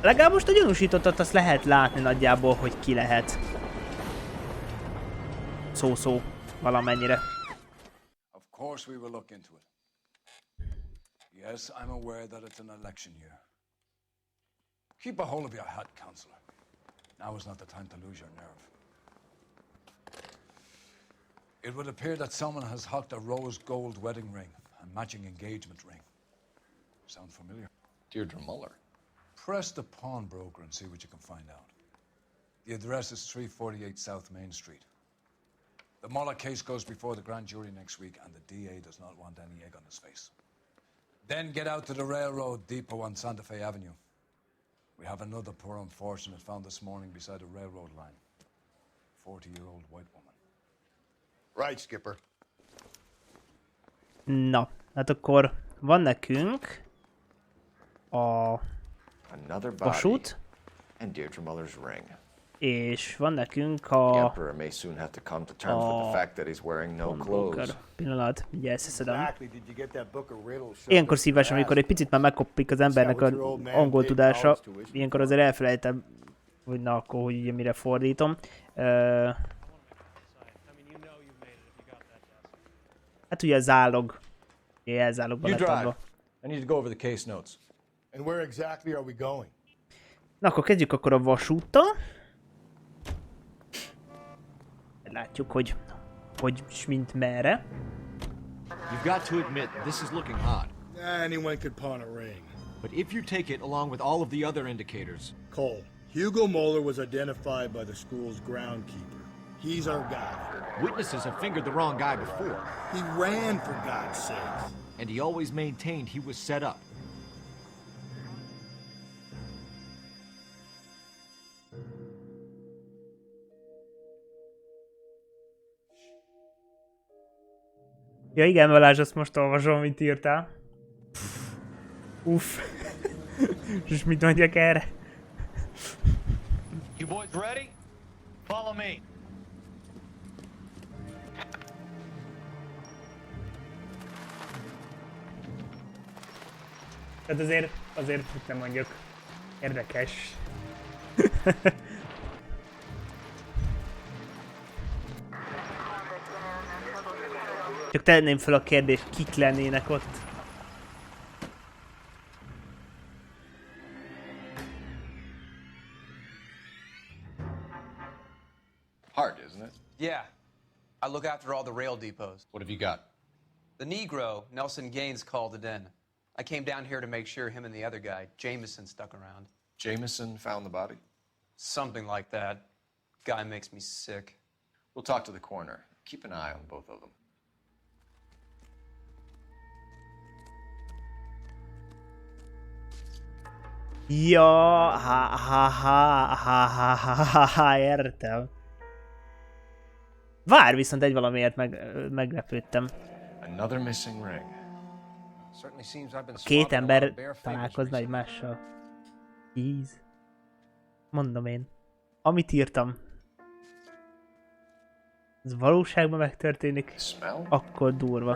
Legalább most a gyanúsítottat azt lehet látni nagyjából, hogy ki lehet. Szó-szó valamennyire. Of course we will look into it. Yes, I'm aware that it's an election year. Keep a hold of your hat, Councillor. Now is not the time to lose your nerve. It would appear that someone has hocked a rose gold wedding ring and matching engagement ring. Sound familiar? Deirdre Muller. Press the pawnbroker and see what you can find out. The address is 348 South Main Street. The Muller case goes before the grand jury next week, and the DA does not want any egg on his face. Then get out to the railroad depot on Santa Fe Avenue. We have another poor unfortunate found this morning beside a railroad line. 40-year-old white woman. Right, Skipper. Na, hát akkor van nekünk a vasút, and Deirdre Muller's ring. És van nekünk The a Emperor may soon have to come to terms with the fact that he's wearing no clothes. Pillanat, ugye összeszedem. Ilyenkor szívás, amikor egy picit már megkopik az embernek az angol tudása, ilyenkor azért elfelejtem, hogy na akkor, hogy ugye mire fordítom. Hát ugye a zálog. Elzálogban lett adva. I need to go over the case notes. And where exactly are we going? Na akkor kezdjük akkor a vasúttal. Látjuk, hogy mint merre. You've got to admit, this is looking odd. Anyone could pawn a ring. But if you take it along with all of the other indicators... Cole, Hugo Moeller was identified by the school's groundkeeper. He's our guy. Witnesses have fingered the wrong guy before. He ran, for God's sake. And he always maintained he was set up. Ja igen, Balázs, azt most olvasom, amit írtál. Uff. És mit mondjak erre? You boys ready? Follow me. Tehát azért mit nem mondjuk. Érdekes. Csak tenném fel a kérdést, kik lennének ott. Hard, isn't it? Yeah. I look after all the rail depots. What have you got? The Negro, Nelson Gaines, called it in. I came down here to make sure him and the other guy, Jameson, stuck around. Jameson found the body? Something like that. Guy makes me sick. We'll talk to the coroner. Keep an eye on both of them. Ja, értem. Vár, viszont egy valamiért meglepődtem. Another missing ring. Két ember találkozna egymással. Jeez. Mondom én. Amit írtam. Ez valóságban megtörténik, akkor durva.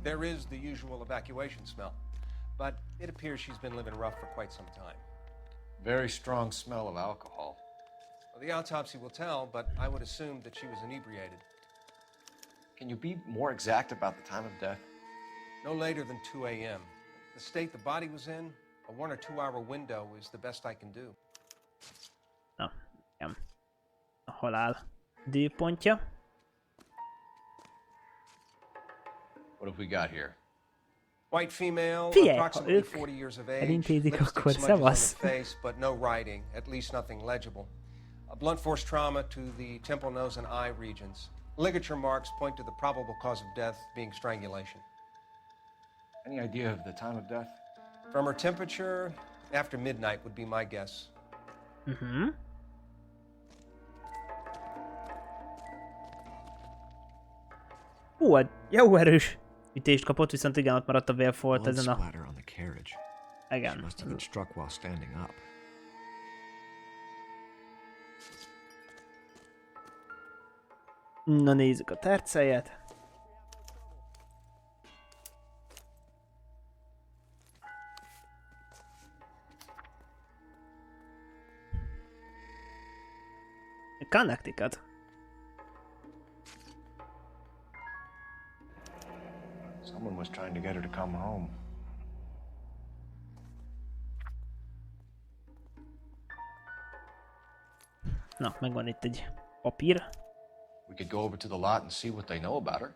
There is the usual evacuation smell, but it appears she's been living rough for quite some time. Very strong smell of alcohol. Well, the autopsy will tell, but I would assume that she was inebriated. Can you be more exact about the time of death? No later than 2 a.m. The state the body was in, a 1 or 2 hour window is the best I can do. Na, igen. A halál időpontja. What have we got here? White female, Figyelj, approximately 40 years of age, elintézik, lipstick akkor smudges on szevasz. the face, but no writing, at least nothing legible. A blunt force trauma to the temple, nose, and eye regions. Ligature marks point to the probable cause of death being strangulation. Any idea of the time of death? From her temperature, after midnight would be my guess. Mhm. Jó erős ütést kapott, viszont igen, ott maradt a vérfolt ezen a... Igen. Na nézzük a terceljet. Connecticut. Someone was trying to get her to come home. Na, megvan itt egy papír. We could go over to the lot and see what they know about her.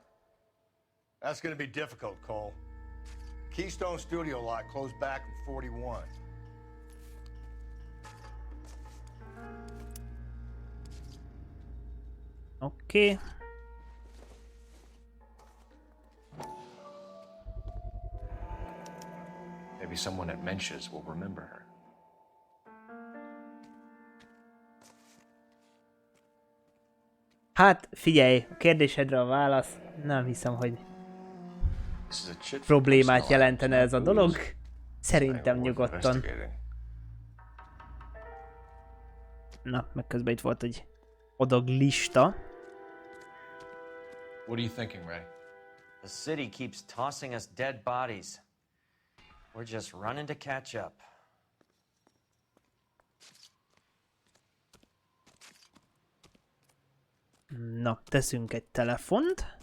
That's gonna be difficult, Cole. Keystone Studio lot closed back in 41. Oké. Maybe someone at Mensch's will remember her. Hát figyelj, a kérdésedre a válasz. Nem hiszem, hogy problémát jelentene ez a dolog. Szerintem nyugodtan. Na, meg közben itt volt egy adag lista. What are you thinking, Ray? The city keeps tossing us dead bodies. We're just running to catch up. Na, teszünk egy telefont.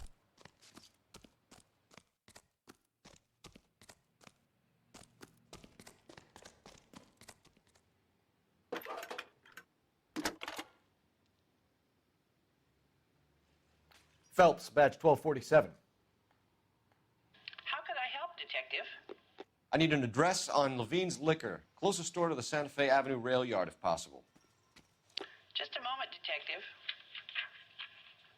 Phelps, badge 1247. How could I help, Detective? I need an address on Levine's Liquor. Closest store to the Santa Fe Avenue rail yard, if possible. Just a moment, Detective.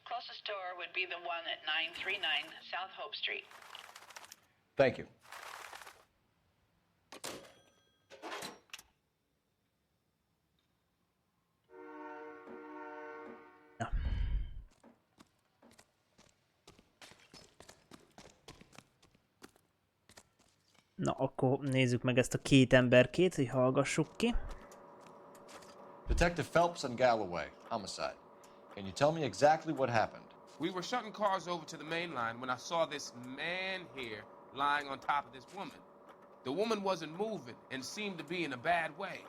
Closest store would be the one at 939 South Hope Street. Thank you. Na, akkor nézzük meg ezt a két emberkét, hogy hallgassuk ki. Detective Phelps and Galloway, homicide. Can you tell me exactly what happened? We were shutting cars over to the main line when I saw this man here lying on top of this woman. The woman wasn't moving and seemed to be in a bad way.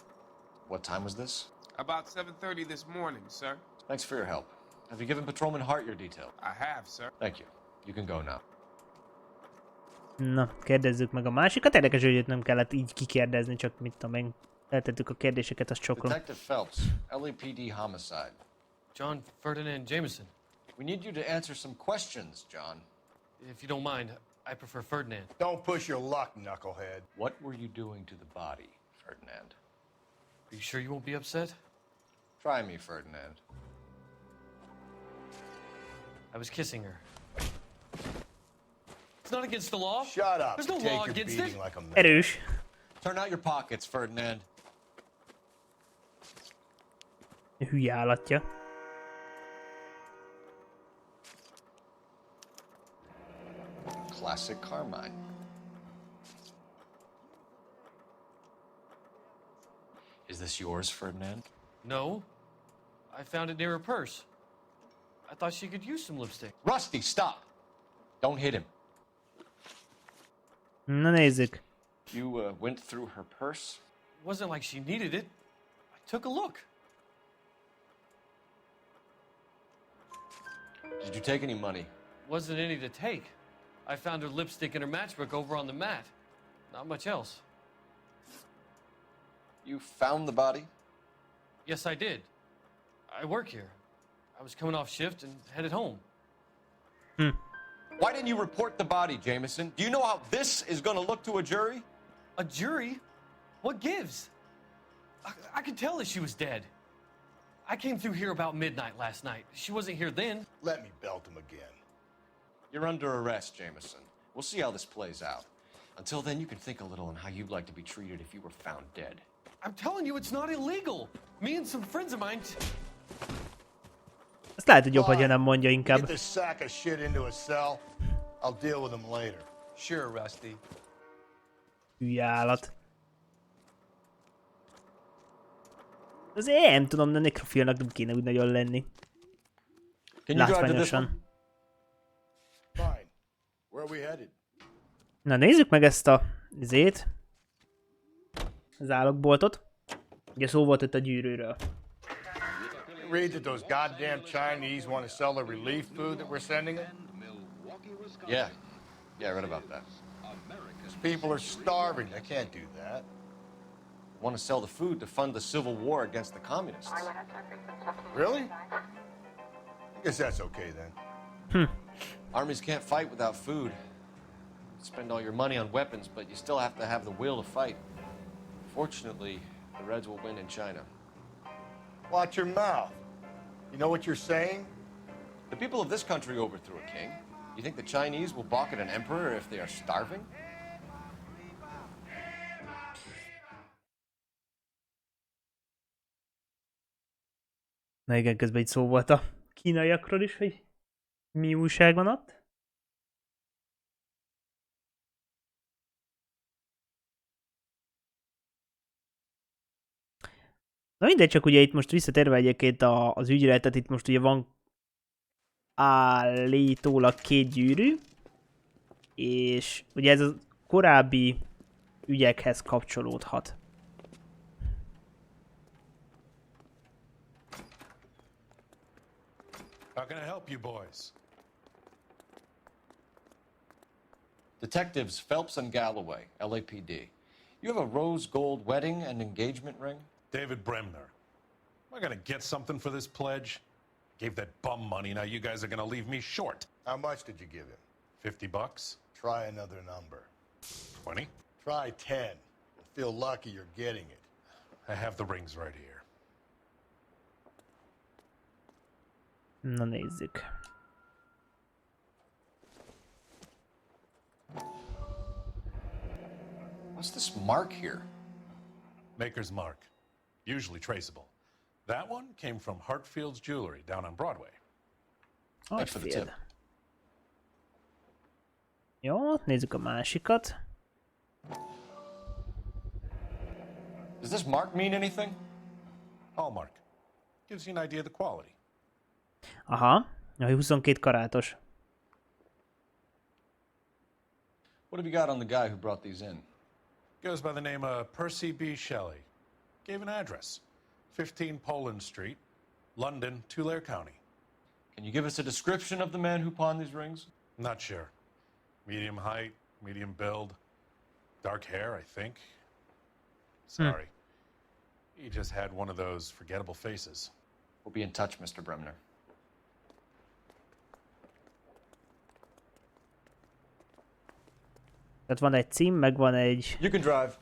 What time was this? About 7:30 this morning, sir. Thanks for your help. Have you given Patrolman Hart your detail? I have, sir. Thank you. You can go now. Na, kérdezzük meg a másikat. Érdekes, hogy őt nem kellett így kikérdezni, csak mit tudom én. Eltettük a kérdéseket, az csoklom. Detective Phelps, LAPD homicide. John Ferdinand Jameson. We need you to answer some questions, John. If you don't mind, I prefer Ferdinand. Don't push your luck, knucklehead. What were you doing to the body, Ferdinand? Are you sure you won't be upset? Try me, Ferdinand. I was kissing her. It's not against the law. Shut up. There's no Take law your against beating it. like a man. Erős. Turn out your pockets, Ferdinand. Hülye állatja. Classic Carmine. Is this yours, Ferdinand? No. I found it near her purse. I thought she could use some lipstick. Rusty, stop! Don't hit him. Na nézzük. You went through her purse? It wasn't like she needed it. I took a look. Did you take any money? Wasn't any to take. I found her lipstick and her matchbook over on the mat. Not much else. You found the body? Yes, I did. I work here. I was coming off shift and headed home. Why didn't you report the body, Jameson? Do you know how this is going to look to a jury? A jury? What gives? I could tell that she was dead. I came through here about midnight last night. She wasn't here then. Let me belt him again. You're under arrest, Jameson. We'll see how this plays out. Until then, you can think a little on how you'd like to be treated if you were found dead. I'm telling you, it's not illegal. Me and some friends of mine... Ezt lehet, hogy jobb, hogyha nem mondja inkább. Get this sack of shit into a cell. I'll deal with him later. Sure, Rusty. Hülye állat. Azért nem tudom, de nekrofilnak nem kéne úgy nagyon lenni. Látványosan. Fine. Where are we headed? Na nézzük meg ezt a zét. Az állokboltot. Ugye szó volt itt a gyűrűről. Read that those goddamn Chinese want to sell the relief food that we're sending them? Yeah. Yeah, I read about that. These people are starving. They can't do that. Want to sell the food to fund the civil war against the communists. Really? I guess that's okay then. Armies can't fight without food. You spend all your money on weapons, but you still have to have the will to fight. Fortunately, the Reds will win in China. Watch your mouth. You know what you're saying? The people of this country overthrew a king. You think the Chinese will balk at an emperor if they are starving? Na igen, közben itt szó volt a kínaiakról is, hogy mi újság van ott. Na mindegy, csak ugye itt most visszatérve egyébként az ügyre, tehát itt most ugye van állítólag 2 gyűrű, és ugye ez a korábbi ügyekhez kapcsolódhat. How can I help you boys? Detectives Phelps and Galloway, LAPD. You have a rose gold wedding and engagement ring? David Bremner. Am I gonna get something for this pledge? Gave that bum money, now you guys are gonna leave me short. How much did you give him? $50? Try another number. 20? Try 10. You'll feel lucky you're getting it. I have the rings right here. Na nézzük. What's this mark here? Maker's mark. Usually traceable. That one came from Hartfield's Jewelry down on Broadway. Thanks for the tip. Jó, nézzük a másikat. Does this mark mean anything? Hallmark. Gives you an idea of the quality. Aha, 22 karátos. What have you got on the guy who brought these in? Goes by the name of Percy B. Shelley. Gave an address. 15 Poland Street, London, Tulare County. Can you give us a description of the man who pawned these rings? Not sure. Medium height, medium build, dark hair, I think. Sorry. He just had one of those forgettable faces. We'll be in touch, Mr. Bremner. Tehát van egy cím, meg van egy... You can drive.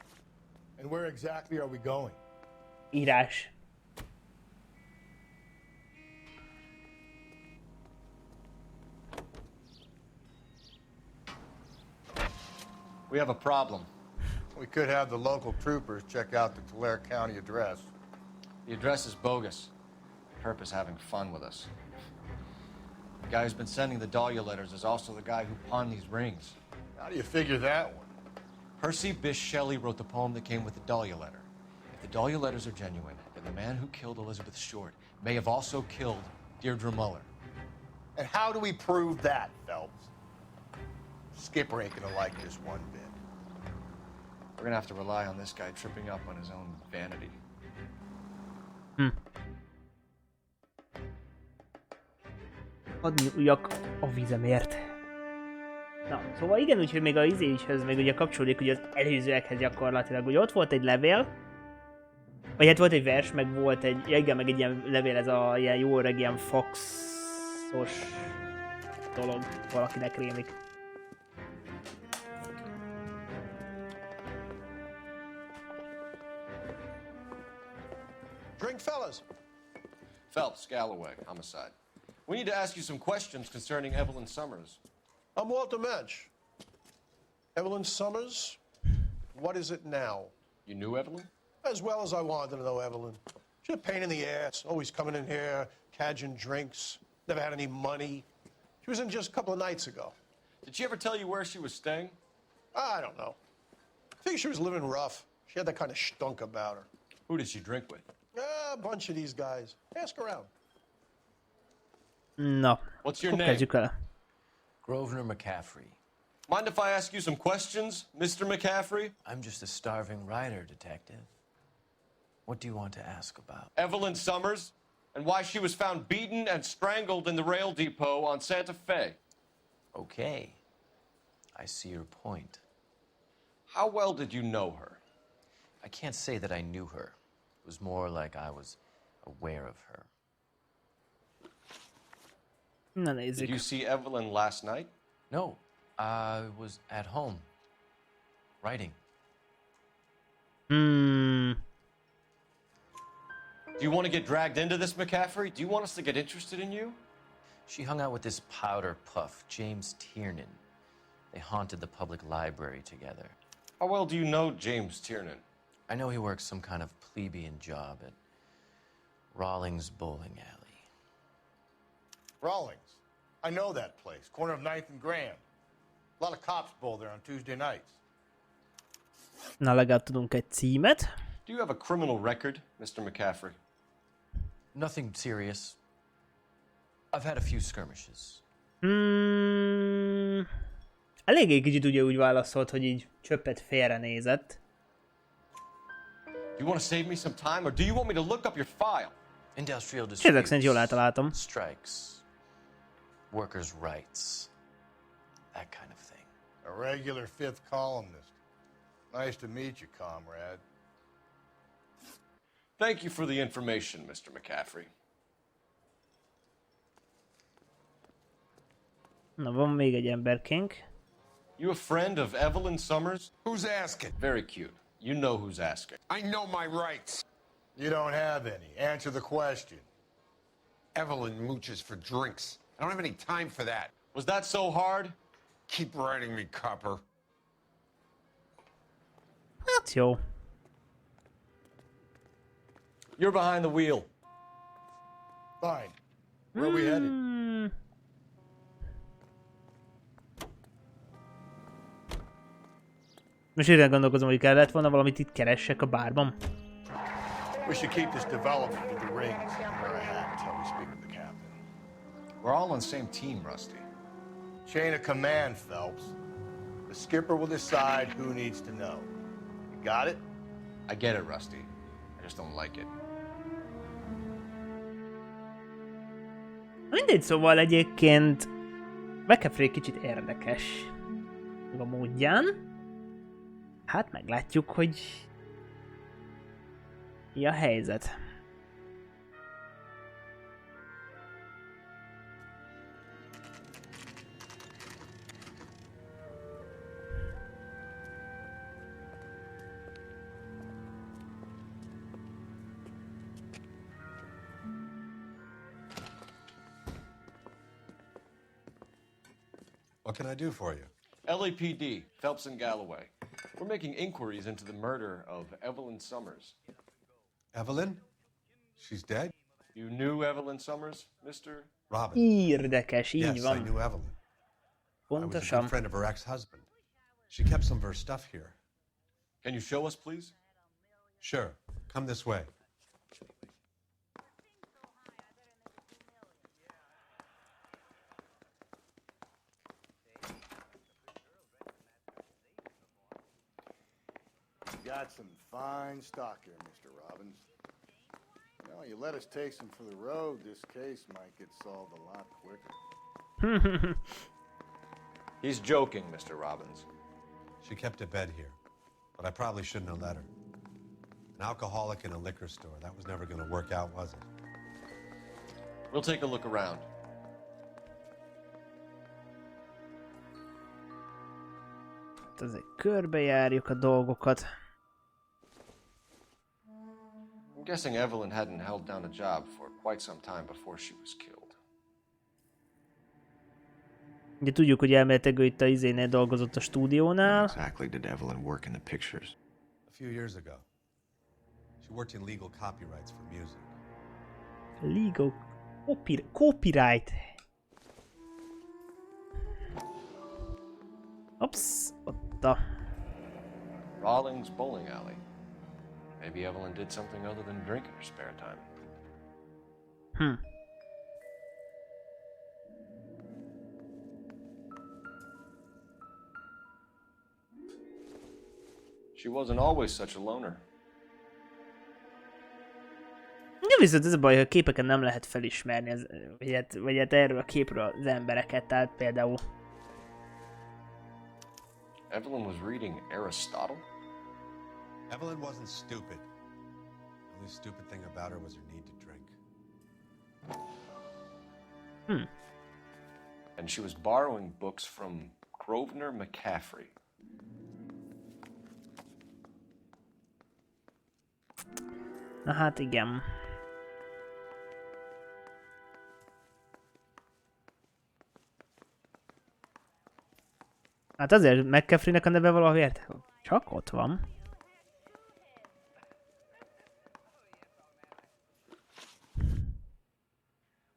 And where exactly are we going? írás. We have a problem. We could have the local troopers check out the Tulare County address. The address is bogus. Herp is having fun with us. The guy who's been sending the Dahlia letters is also the guy who pawned these rings. How do you figure that one? Percy Bysshe Shelley wrote the poem that came with the Dahlia letter. If the Dahlia letters are genuine, then the man who killed Elizabeth Short may have also killed Deirdre Muller. And how do we prove that, Phelps? Skipper ain't gonna like this one bit. We're gonna have to rely on this guy tripping up on his own vanity. Adni ujjak a vizemért. Na, szóval igen, úgyhogy még a izéhöz még ugye kapcsolódik ugye az előzőekhez gyakorlatilag. Ugye ott volt egy levél, vagy hát volt egy vers, meg volt egy, ja igen, meg egy ilyen levél, ez a ilyen jó öreg, ilyen faxos dolog, valakinek rémlik. Drink, fellas. Phelps, Galloway, homicide. We need to ask you some questions concerning Evelyn Summers. I'm Walter Mensch. Evelyn Summers, what is it now? You knew Evelyn? As well as I wanted to know Evelyn. She's a pain in the ass, always coming in here, cadging drinks, never had any money. She was in just a couple of nights ago. Did she ever tell you where she was staying? I don't know. I think she was living rough. She had that kind of stunk about her. Who did she drink with? A bunch of these guys. Ask around. Na, What's your name? Kezdjük el. Grosvenor McCaffrey. Mind if I ask you some questions, Mr. McCaffrey? I'm just a starving writer, detective. What do you want to ask about? Evelyn Summers? and why she was found beaten and strangled in the rail depot on Santa Fe. Okay. I see your point. How well did you know her? I can't say that I knew her. It was more like I was aware of her. Na Did nézzük. you see Evelyn last night? No, I was at home. Writing. Hmm. Do you want to get dragged into this, McCaffrey? Do you want us to get interested in you? She hung out with this powder puff, James Tiernan. They haunted the public library together. How well do you know James Tiernan? I know he works some kind of plebeian job at Rawlings Bowling Alley. Rawlings. I know that place. Corner of 9th and Grand. A lot of cops bowl there on Tuesday nights. Na, legalább tudunk egy címet. Do you have a criminal record, Mr. McCaffrey? Nothing serious. I've had a few skirmishes. Eléggé kicsit ugye úgy válaszolt, hogy így csöppet félrenézett. Do you want to save me some time, or do you want me to look up your file? Industrial És ezek szerint disputes, jól eltaláltam. strikes, workers' rights, that kind of thing. A regular fifth columnist. Nice to meet you, comrade. Thank you for the information, Mr. McCaffrey. Na, van még egy emberkénk. You a friend of Evelyn Summers? Who's asking? Very cute. You know who's asking. I know my rights. You don't have any. Answer the question. Evelyn mooches for drinks. I don't have any time for that. Was that so hard? Keep writing me, copper. Hát jó. You're behind the wheel. Fine. Where are we headed? Most ide gondolkozom, hogy kellett volna valamit itt keressek a bárban. We should keep this development with the rings and wear a hat until we speak with the captain. We're all on the same team, Rusty. Chain of command, Phelps. The skipper will decide who needs to know. You got it? I get it, Rusty. I just don't like it. Mindegy, szóval egyébként McCaffrey kicsit érdekes a módján. Hát meglátjuk, hogy mi a helyzet. What can I do for you? LAPD, Phelps and Galloway. We're making inquiries into the murder of Evelyn Summers. Evelyn? She's dead? You knew Evelyn Summers, Mr. Robin. Érdekes, így Yes, van. I knew Evelyn. I was a Pontosan. good friend of her ex-husband. She kept some of her stuff here. Can you show us, please? Sure. Come this way. Got some fine stock here, Mr. Robbins. You know, you let us take some for the road, this case might get solved a lot quicker. He's joking, Mr. Robbins. She kept a bed here, but I probably shouldn't have let her. An alcoholic in a liquor store. That was never going to work out, was it? We'll take a look around. Azért körbejárjuk a dolgokat. I'm guessing Evelyn hadn't held down a job for quite some time before she was killed. Ugye tudjuk, hogy elméletileg ő itt a izénél dolgozott a stúdiónál. Exactly did Evelyn work in the pictures? A few years ago. She worked in legal copyrights for music. Legal copyright. Ops, ott a... Rawlings Bowling Alley. Maybe Evelyn did something other than drink in her spare time. She wasn't always such a loner. viszont ez a baj, hogy a képeken nem lehet felismerni, vagy hát erről a képről az embereket, tehát például... Evelyn was reading Aristotle? Evelyn wasn't stupid. The only stupid thing about her was her need to drink. And she was borrowing books from Grosvenor McCaffrey. Na hát igen. Hát azért McCaffrey-nek a neve valamiért csak ott van.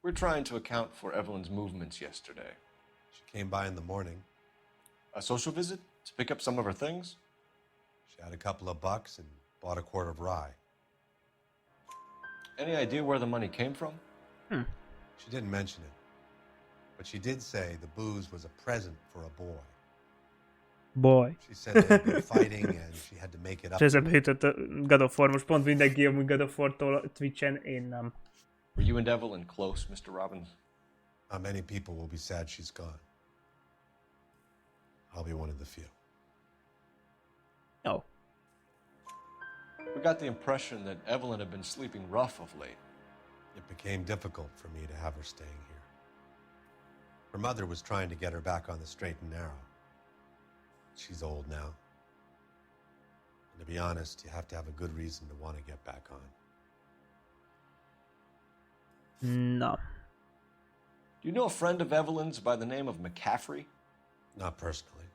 We're trying to account for Evelyn's movements yesterday. She came by in the morning. A social visit? To pick up some of her things? She had a couple of bucks and bought a quart of rye. Any idea where the money came from? She didn't mention it. But she did say the booze was a present for a boy. Boy. She said they'd been fighting and she had to make it up. És eszembe jutott a God of War, most pont mindenki amúgy God of War-tól Twitch-en, én nem. Were you and Evelyn close, Mr. Robbins? Not many people will be sad she's gone. I'll be one of the few. Oh. We got the impression that Evelyn had been sleeping rough of late. It became difficult for me to have her staying here. Her mother was trying to get her back on the straight and narrow. She's old now. And to be honest, you have to have a good reason to want to get back on. No. Do you know a friend of Evelyn's by the name of McCaffrey? Not personally.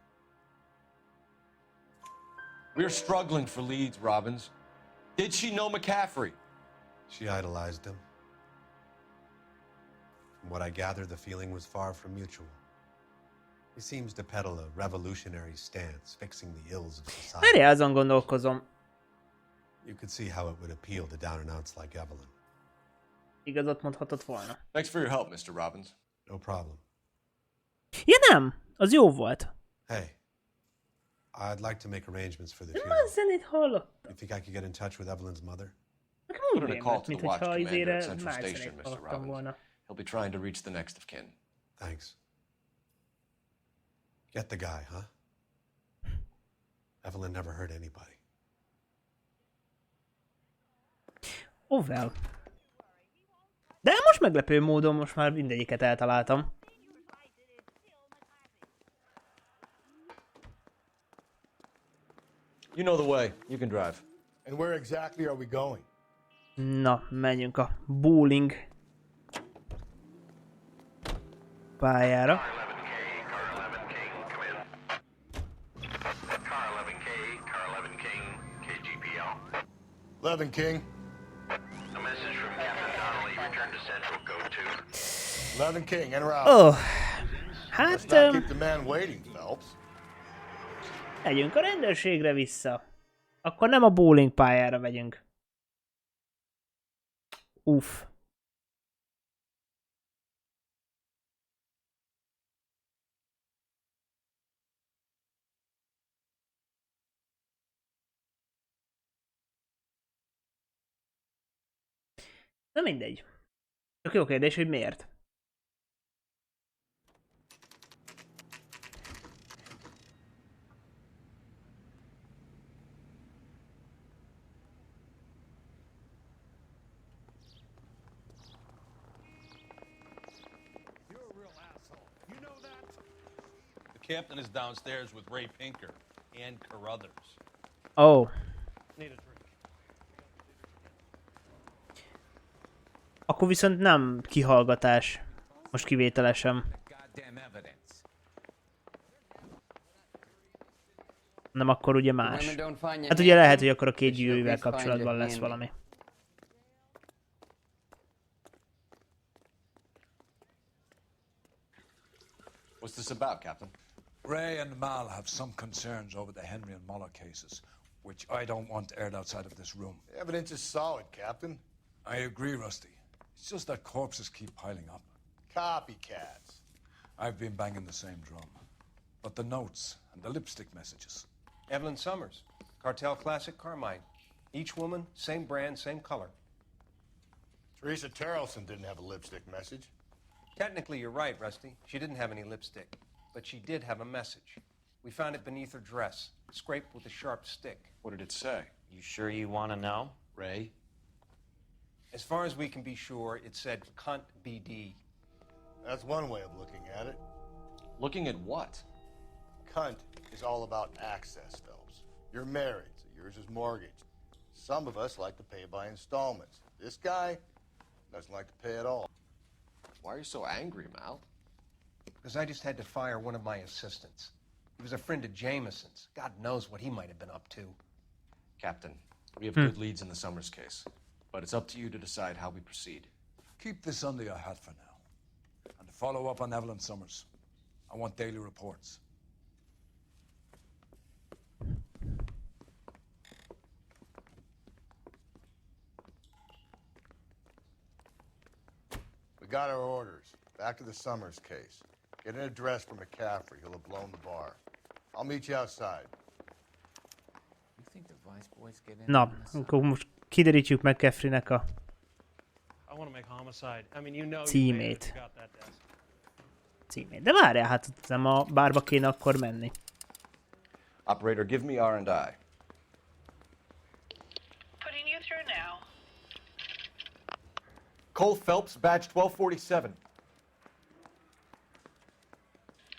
We're struggling for leads, Robbins. Did she know McCaffrey? She idolized him. From what I gather, the feeling was far from mutual. He seems to peddle a revolutionary stance, fixing the ills of society. Erre azon gondolkozom. You could see how it would appeal to down and outs like Evelyn. Igazat mondhatott volna. Thanks for your help, Mr. Robbins. No problem. Ja nem, az jó volt. Hey, I'd like to make arrangements for the Nem funeral. a zenét hallottam. You think I could get in touch with Evelyn's mother? Nekem Put úgy in a call rémlett, to the mint watch hogyha commander izére at Central más Station, zenét Mr. hallottam Robbins. volna. He'll be trying to reach the next of kin. Thanks. Get the guy, huh? Evelyn never hurt anybody. Oh well. De most meglepő módon most már mindegyiket eltaláltam. You know the way. You can drive. And where exactly are we going? Na, menjünk a bowling pályára. Car 11 King, KGPL. 11 King. A message from Captain Donnelly. Return to Central. Go to. 11 King, en route. Oh, Let's hát... not keep the man waiting, Phelps. Megyünk a rendőrségre vissza. Akkor nem a bowling pályára megyünk. Uff. Na mindegy. Csak jó kérdés, hogy miért. The captain is downstairs with Ray Pinker and Carruthers. Oh. Akkor viszont nem kihallgatás. Most kivételesen. Nem akkor ugye más. Hát ugye lehet, hogy akkor a két gyűrűvel kapcsolatban lesz valami. What's this about, Captain? Ray and Mal have some concerns over the Henry and Muller cases, which I don't want aired outside of this room. The evidence is solid, Captain. I agree, Rusty. It's just that corpses keep piling up. Copycats. I've been banging the same drum. But the notes and the lipstick messages. Evelyn Summers, Cartel Classic Carmine. Each woman, same brand, same color. Teresa Terrelson didn't have a lipstick message. Technically, you're right, Rusty. She didn't have any lipstick, but she did have a message. We found it beneath her dress, scraped with a sharp stick. What did it say? You sure you want to know? Ray? As far as we can be sure, it said cunt BD. That's one way of looking at it. Looking at what? Cunt is all about access, Phelps. You're married, so yours is mortgaged. Some of us like to pay by installments. This guy doesn't like to pay at all. Why are you so angry, Mal? Because I just had to fire one of my assistants. He was a friend of Jameson's. God knows what he might have been up to. Captain, we have good leads in the Summers case, but it's up to you to decide how we proceed. Keep this under your hat for now. And to follow up on Evelyn Summers, I want daily reports. We got our orders. Back to the Summers case. Get an address for McCaffrey. He'll have blown the bar. I'll meet you outside. Na, akkor most kiderítjük McCaffrey-nek a címét. De várjál, hát nem a bárba kéne akkor menni. Operator, give me R&I. Putting you through now. Cole Phelps, badge 1247.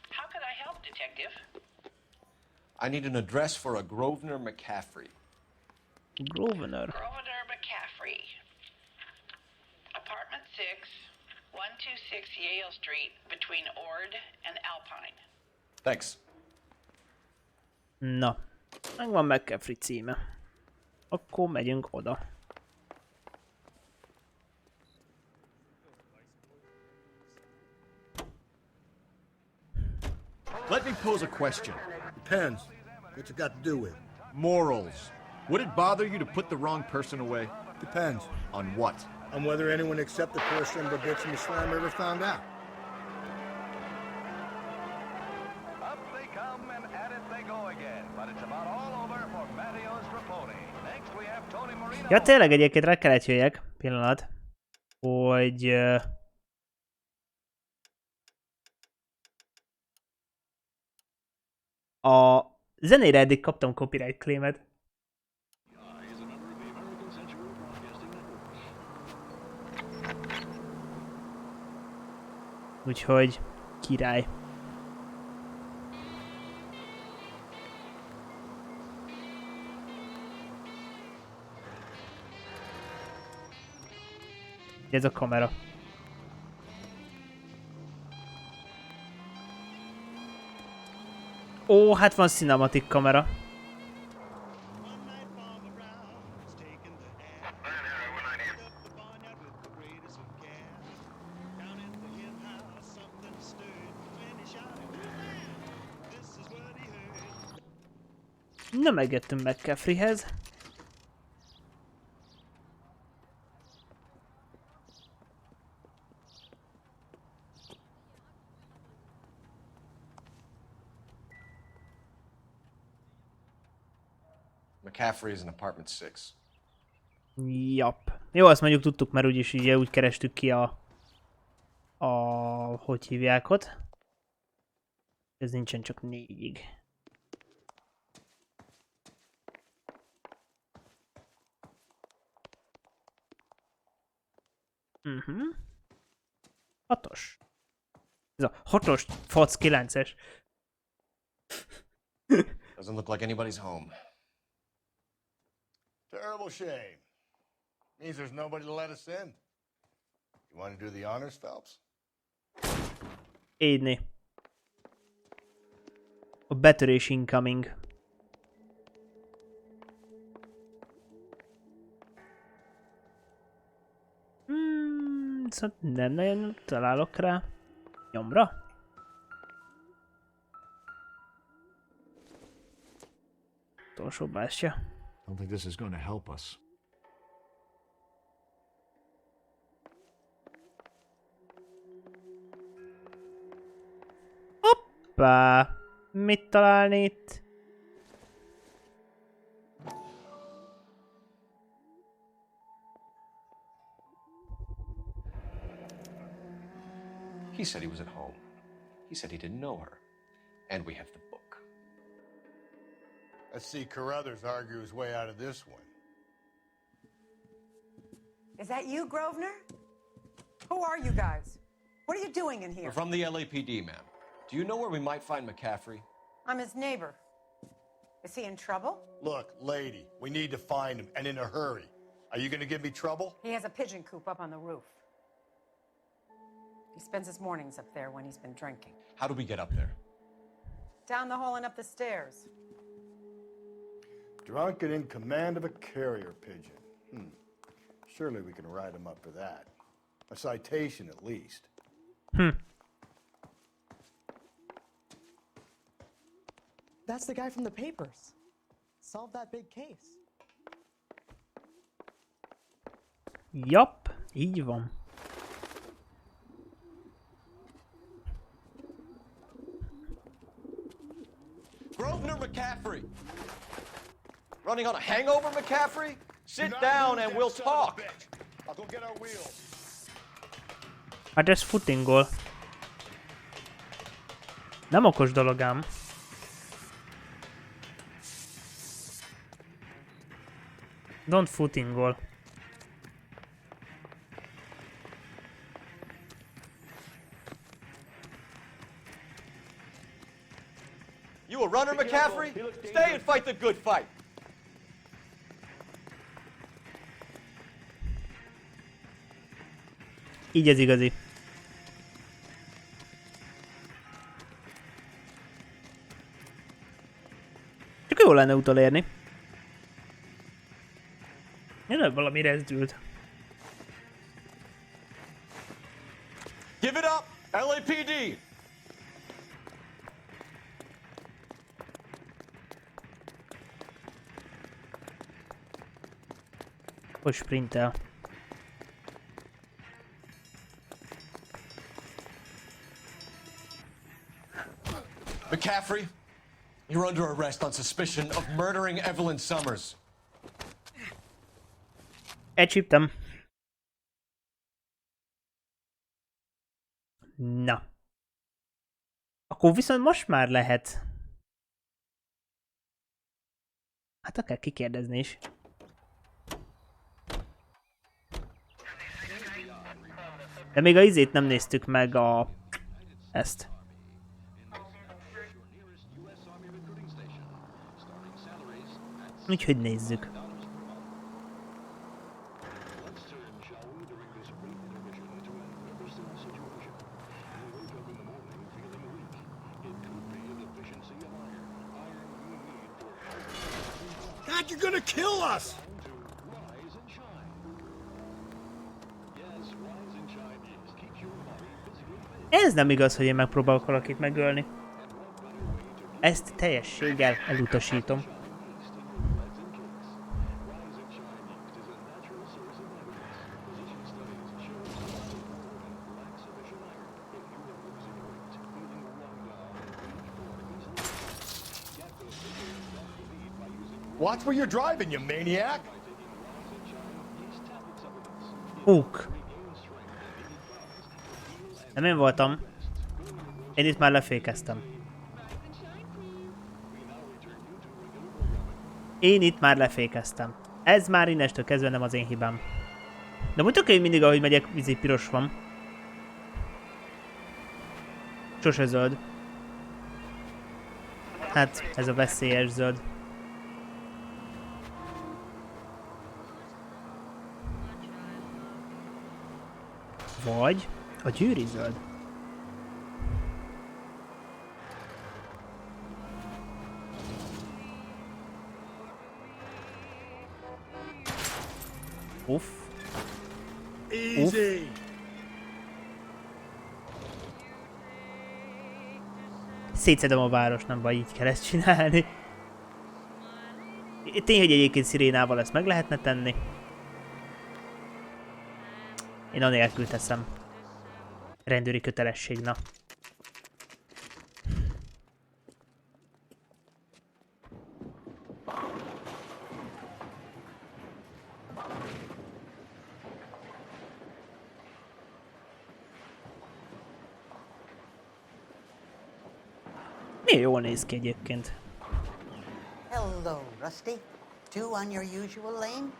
How could I help, Detective? I need an address for a Grosvenor McCaffrey. Grosvenor. Grosvenor McCaffrey. Apartment 6, 126 Yale Street, between Ord and Alpine. Thanks. Na, megvan McCaffrey címe. Akkor megyünk oda. Let me pose a question. Depends. What's it got to do with? Morals. Would it bother you to put the wrong person away? Depends. On what? On whether anyone except the person the bitch in the slammer ever found out. Up they come and at it they go again. But it's about all over for Matteo's Raponi. Next we have Tony Marino. Ja, tényleg egyébként rá kellett jöjjek. Pillanat. Hogy... a zenére eddig kaptam copyright claimet. Úgyhogy király. Ez a kamera. Ó, hát van cinematic kamera. Nem megjöttünk McCaffreyhez. McCaffrey is in apartment 6. Jap. Jó, azt mondjuk tudtuk, mert úgyis ugye úgy kerestük ki a hogy hívják ott. Ez nincsen csak 4-ig. Hatos. Ez a 6-os FAC 9-es. Doesn't look like anybody's home. Terrible shame. Means there's nobody to let us in. You want to do the honors, Phelps? Édni. A betörés incoming. Szóval nem nagyon találok rá. Nyomra? Utolsó bástya. I don't think this is going to help us. Hoppá! Mit találni itt? He said he was at home. He said he didn't know her. And we have the book. Let's see Carruthers argue his way out of this one. Is that you, Grosvenor? Who are you guys? What are you doing in here? We're from the LAPD, ma'am. Do you know where we might find McCaffrey? I'm his neighbor. Is he in trouble? Look, lady, we need to find him, and in a hurry. Are you gonna give me trouble? He has a pigeon coop up on the roof. He spends his mornings up there when he's been drinking. How do we get up there? Down the hall and up the stairs. Drunk and in command of a carrier pigeon. Surely we can write him up for that. A citation, at least. That's the guy from the papers. Solved that big case. Japp, így van. Grosvenor McCaffrey! Running on a hangover, McCaffrey? Sit down and we'll talk. I'll go get our wheels. Hát ez footingol. Nem okos dolog ám. Don't footingol. You a runner, McCaffrey? Stay and fight the good fight. Így ez igazi. Csak jó lenne utolérni. Jön valami rezdült. Give it up, LAPD! Hogy sprintel. McCaffrey, you're under arrest on suspicion of murdering Evelyn Summers. Elcsíptem. Na. Akkor viszont most már lehet. Hát akár kikérdezni is. De még a izét nem néztük meg ezt. Úgyhogy nézzük. God, you're gonna kill us! Ez nem igaz, hogy én megpróbálok valakit megölni. Ezt teljességgel elutasítom. Watch where you're driving, you maniac! Nem én voltam. Én itt már lefékeztem. Ez már innestől kezdve nem az én hibám. De mondjuk, hogy mindig ahogy megyek, vízi piros van. Sose zöld. Hát, ez a veszélyes zöld. Vagy a gyűri zöld. Uff. Easy. Szétszedem a város, nem baj, így kell ezt csinálni. Tény, hogy egyébként szirénával ezt meg lehetne tenni. Én anélkül teszem. Rendőri kötelesség, na. Milyen jól néz ki egyébként. Hello, Rusty. Two on your usual lane?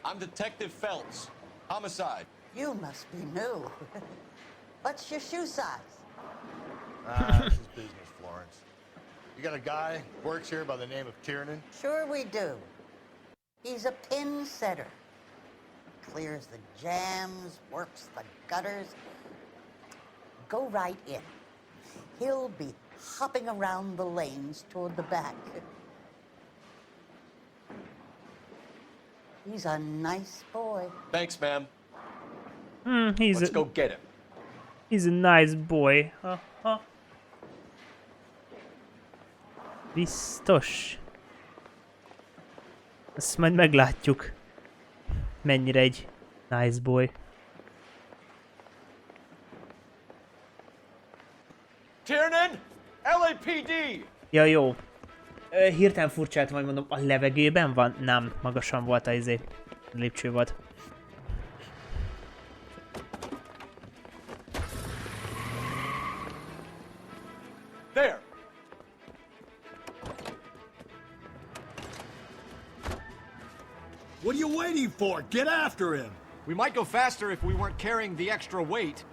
I'm Detective Phelps. Homicide. You must be new. What's your shoe size? This is business, Florence. You got a guy who works here by the name of Tiernan? Sure we do. He's a pin setter. Clears the jams, works the gutters. Go right in. He'll be hopping around the lanes toward the back. He's a nice boy. Thanks, ma'am. He's Let's go get him. He's a nice boy. Aha. Biztos. Ezt majd meglátjuk. Mennyire egy nice boy. Tiernan! LAPD! Ja, jó. Hirtelen furcsát majd mondom, a levegőben van? Nem, magasan volt a lépcső volt. There! What are you waiting for? Get after him! We might go faster if we weren't carrying the extra weight.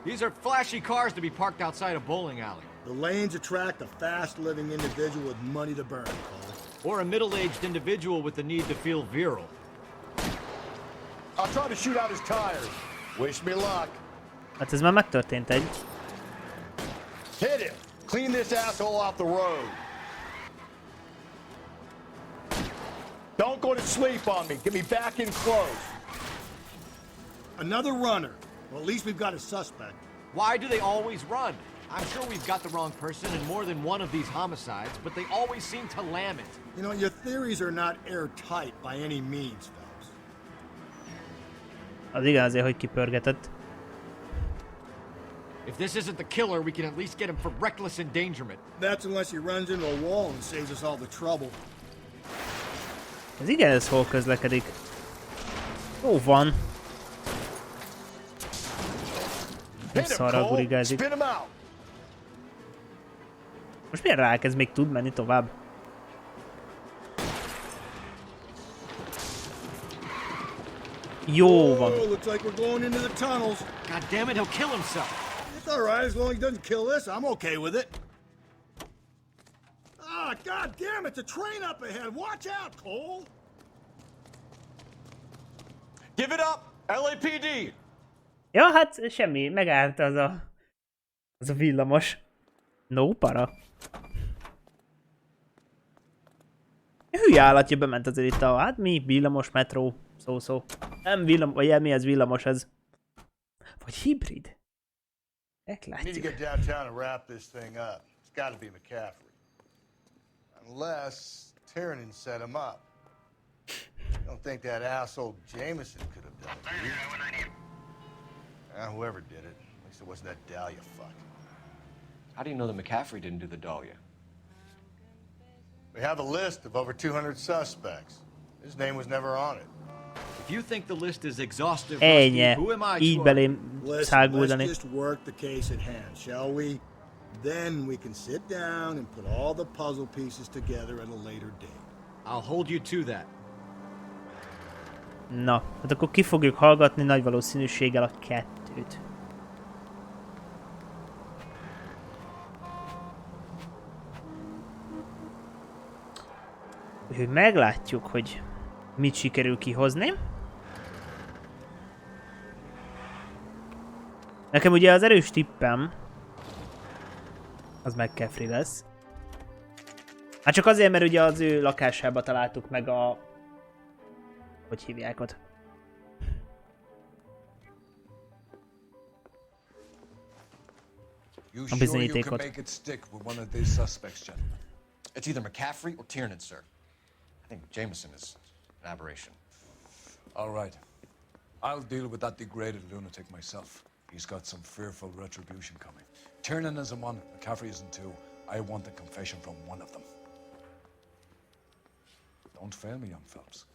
These are flashy cars to be parked outside a bowling alley. The lanes attract a fast-living individual with money to burn, Cole. Or a middle-aged individual with the need to feel virile. I'll try to shoot out his tires. Wish me luck. Hát ez már megtörtént egy. Hit him! Clean this asshole off the road. Don't go to sleep on me. Get me back in close. Another runner. Well, at least we've got a suspect. Why do they always run? I'm sure we've got the wrong person in more than one of these homicides, but they always seem to lam it. You know, your theories are not airtight by any means, Phelps. Az igen azért, hogy kipörgetett. If this isn't the killer, we can at least get him for reckless endangerment. That's unless he runs into a wall and saves us all the trouble. Ez igen, ez hol közlekedik. Jó van. Szarra gurigázik. Most miért rákezd, még tud menni tovább? Jó van. Oh, looks like we're going into the tunnels. God damn it, he'll kill himself. It's all right, as long as he doesn't kill us, I'm okay with it. Ah, god damn, it's a train up ahead. Watch out, Cole. Give it up, LAPD! Ja, hát semmi, megállt az a villamos. No para. Hülye állatja bement azért itt hát mi? Villamos, metró, szó. Nem villamos, vagy mi ez villamos ez? Vagy hibrid? Need to get downtown and wrap this thing up. It's got to be McCaffrey. Unless Tiernan set him up. I don't think that asshole Jameson could have done it. Whoever did it. At least it wasn't that Dahlia fuck. How do you know that McCaffrey didn't do the Dahlia? We have a list of over 200 suspects. His name was never on it. If you think the list is exhaustive, Ennyi. who am I Így to belém száguldani. Let's just work the case at hand, shall we? Then we can sit down and put all the puzzle pieces together at a later date. I'll hold you to that. Na, hát akkor ki fogjuk hallgatni nagy valószínűséggel a 2-t. Úgyhogy meglátjuk, hogy mit sikerül kihozni. Nekem ugye az erős tippem az McCaffrey lesz. Hát csak azért, mert ugye az ő lakásába találtuk meg a... Hogy hívják ott? A bizonyítékot. It's either McCaffrey or Tiernan, sir. I think Jameson is an aberration. All right. I'll deal with that degraded lunatic myself. He's got some fearful retribution coming. Tiernan isn't one, McCaffrey isn't two. I want a confession from one of them. Don't fail me, young Phelps.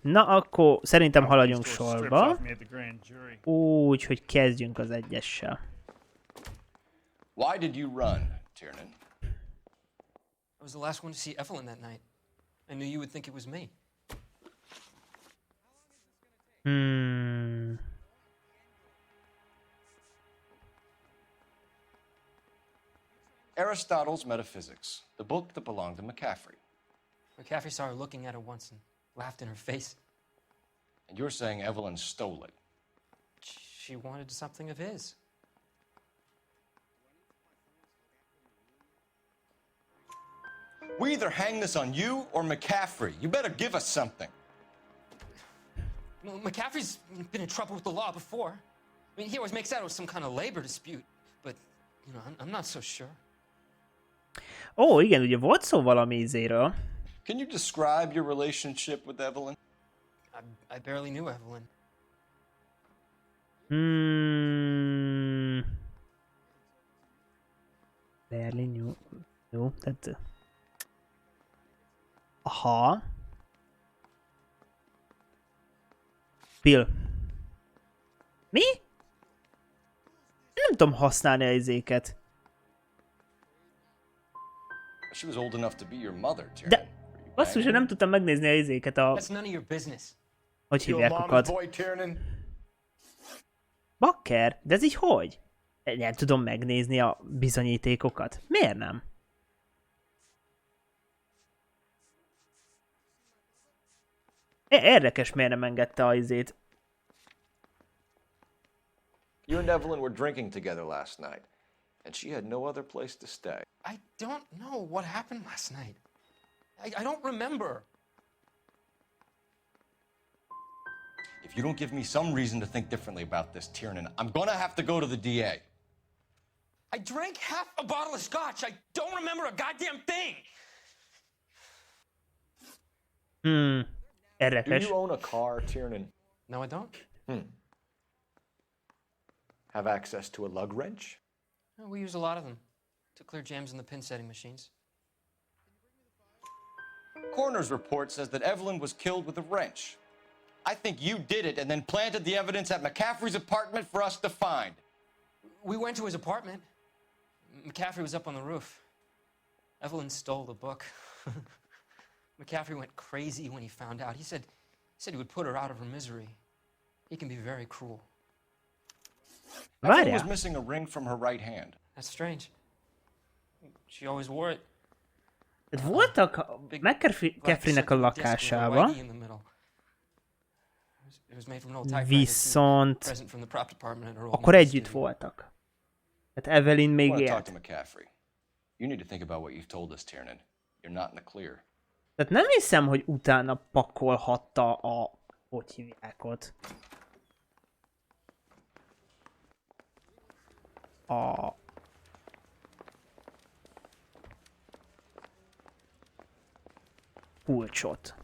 Na akkor szerintem haladjunk sorba. Úgy, hogy kezdjünk az egyessel. Why did you run, Tiernan? I was the last one to see Evelyn that night. I knew you would think it was me. Aristotle's Metaphysics, the book that belonged to McCaffrey. McCaffrey saw her looking at it once and laughed in her face. And you're saying Evelyn stole it. She wanted something of his. We either hang this on you or McCaffrey. You better give us something. Well, McCaffrey's been in trouble with the law before. I mean, he always makes out it was some kind of labor dispute. But, you know, I'm not so sure. Ó, igen, ugye volt szó valami izéről. Can you describe your relationship with Evelyn? I barely knew Evelyn. Barely knew. Jó, tehát... Aha. Bill. Mi? Nem tudom használni a izéket. She was old enough to be your mother, Tiernan. De basszus, hogy nem tudtam megnézni a izéket a... That's none of your business. Hogy hívják okat? Bakker? De ez így hogy? Nem tudom megnézni a bizonyítékokat. Miért nem? Érdekes, miért nem engedte a izét. You and Evelyn were drinking together last night, and she had no other place to stay. I don't know what happened last night. I don't remember. If you don't give me some reason to think differently about this, Tiernan, I'm gonna have to go to the DA. I drank half a bottle of scotch. I don't remember a goddamn thing. Érdekes. Do you own a car, Tiernan? No, I don't. Have access to a lug wrench? We use a lot of them to clear jams in the pin setting machines. Coroner's report says that Evelyn was killed with a wrench. I think you did it and then planted the evidence at McCaffrey's apartment for us to find. We went to his apartment. McCaffrey was up on the roof. Evelyn stole the book. McCaffrey went crazy when he found out. He said he would put her out of her misery. He can be very cruel. Evelyn was missing a ring from her right hand. That's strange. She always wore it. Voltak McCaffreynek a lakásában. Viszont akkor együtt voltak. Tehát Evelyn még élt. You need to think about what you've told us, Tiernan. You're not in the clear. Tehát nem hiszem, hogy utána pakolhatta a... Hogy hívják ott? A... kulcsot.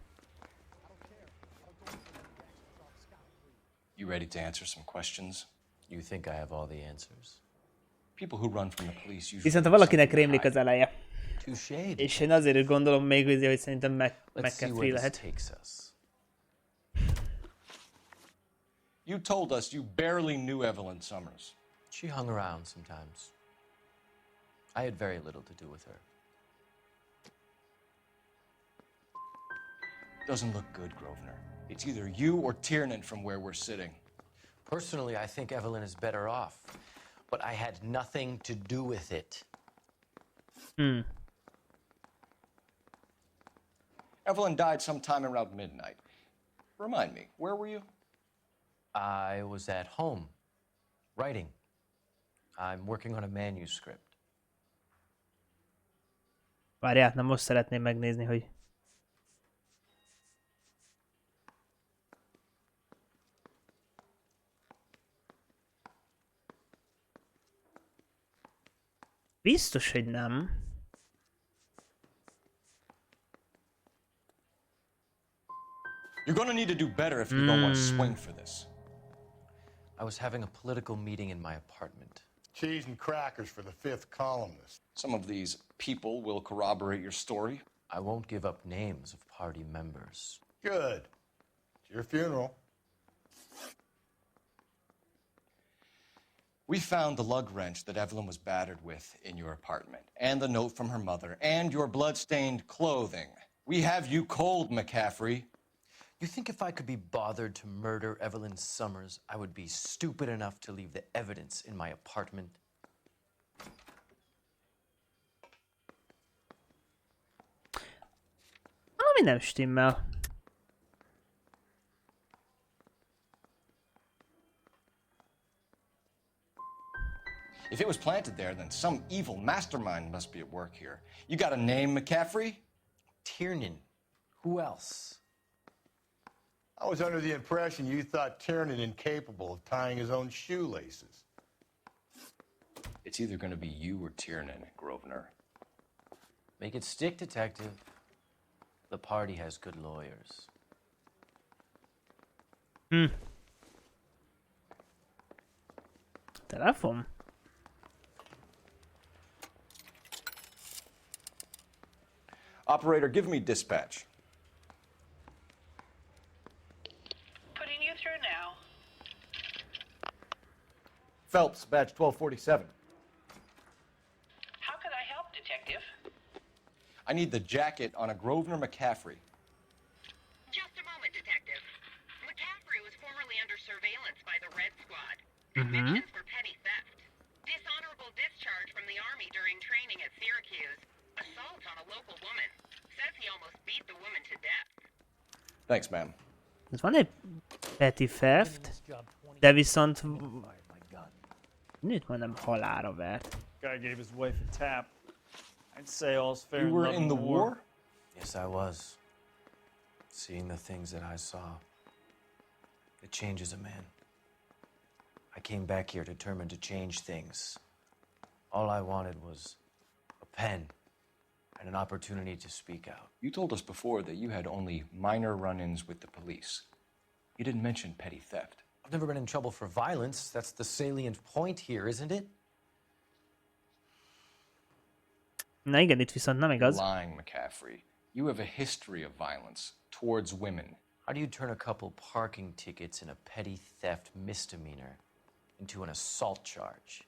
You ready to answer some questions? You think I have all the answers? People who run from the police usually... Viszont ha valakinek rémlik az eleje. És én azért gondolom még azért, hogy szerintem McCaffrey lehet. You told us you barely knew Evelyn Summers. She hung around sometimes. I had very little to do with her. Doesn't look good, Grosvenor. It's either you or Tiernan from where we're sitting. Personally, I think Evelyn is better off, but I had nothing to do with it. Evelyn died sometime around midnight. Remind me, where were you? I was at home, writing. I'm working on a manuscript. Várjál, nem most szeretném megnézni, hogy... Biztos, hogy nem. You're gonna need to do better if you don't want to swing for this. I was having a political meeting in my apartment. Cheese and crackers for the fifth columnist. Some of these people will corroborate your story. I won't give up names of party members. Good. your funeral. We found the lug wrench that Evelyn was battered with in your apartment, and the note from her mother, and your blood-stained clothing. We have you cold, McCaffrey. You think if I could be bothered to murder Evelyn Summers, I would be stupid enough to leave the evidence in my apartment? Valami nem stimmel. If it was planted there, then some evil mastermind must be at work here. You got a name, McCaffrey? Tiernan. Who else? I was under the impression you thought Tiernan incapable of tying his own shoelaces. It's either going to be you or Tiernan, Grosvenor. Make it stick, detective. The party has good lawyers. Telefon? Operator, give me dispatch. Putting you through now. Phelps, badge 1247. How could I help, Detective? I need the jacket on a Grosvenor McCaffrey. Just a moment, Detective. McCaffrey was formerly under surveillance by the Red Squad. Convictions for petty theft. Dishonorable discharge from the Army during training at Syracuse. Assault on a local woman. Says he almost beat the woman to death. Thanks, ma'am. Ez van egy petty theft, de viszont nőt majdnem halálra vert. Guy gave his wife a tap. I'd say all's fair You in were love in and the war? Yes, I was. Seeing the things that I saw, it changes a man. I came back here determined to change things. All I wanted was a pen and an opportunity to speak out. You told us before that you had only minor run-ins with the police. You didn't mention petty theft. I've never been in trouble for violence. That's the salient point here, isn't it? Na igen, itt viszont nem igaz. Lying, McCaffrey. You have a history of violence towards women. How do you turn a couple parking tickets and a petty theft misdemeanor into an assault charge?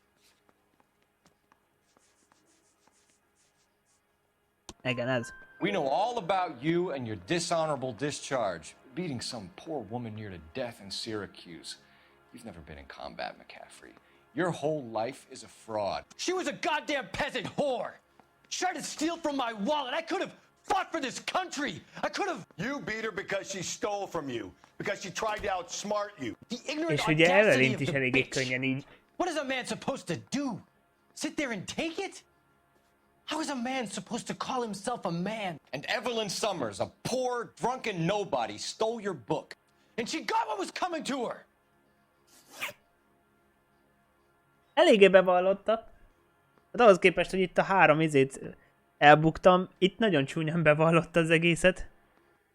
Igen, ez. We know all about you and your dishonorable discharge, beating some poor woman near to death in Syracuse. You've never been in combat, McCaffrey. Your whole life is a fraud. She was a goddamn peasant whore! She tried to steal from my wallet. I could have fought for this country. I could have... You beat her because she stole from you. Because she tried to outsmart you. The ignorant És ugye audacity Evelyn of is the eléggé bitch. könnyen így. What is a man supposed to do? Sit there and take it? How is a man supposed to call himself a man? And Evelyn Summers, a poor, drunken nobody, stole your book. And she got what was coming to her. Eléggé bevallotta. Hát ahhoz képest, hogy itt a 3 izét elbuktam, itt nagyon csúnyán bevallotta az egészet.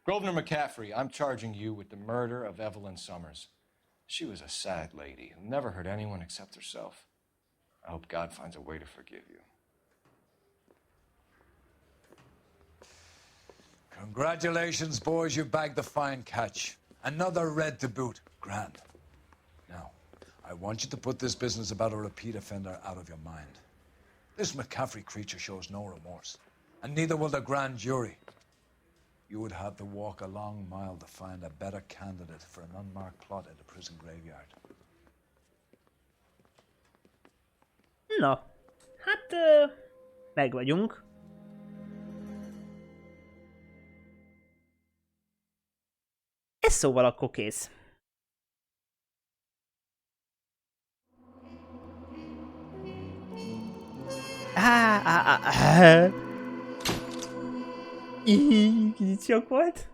Grosvenor McCaffrey, I'm charging you with the murder of Evelyn Summers. She was a sad lady who never hurt anyone except herself. I hope God finds a way to forgive you. Congratulations, boys, you bagged the fine catch. Another red to boot. Grand. Now, I want you to put this business about a repeat offender out of your mind. This McCaffrey creature shows no remorse, and neither will the grand jury. You would have to walk a long mile to find a better candidate for an unmarked plot at the prison graveyard. Na, hát meg vagyunk. Ez szóval akkor kész. Kicsit sok volt.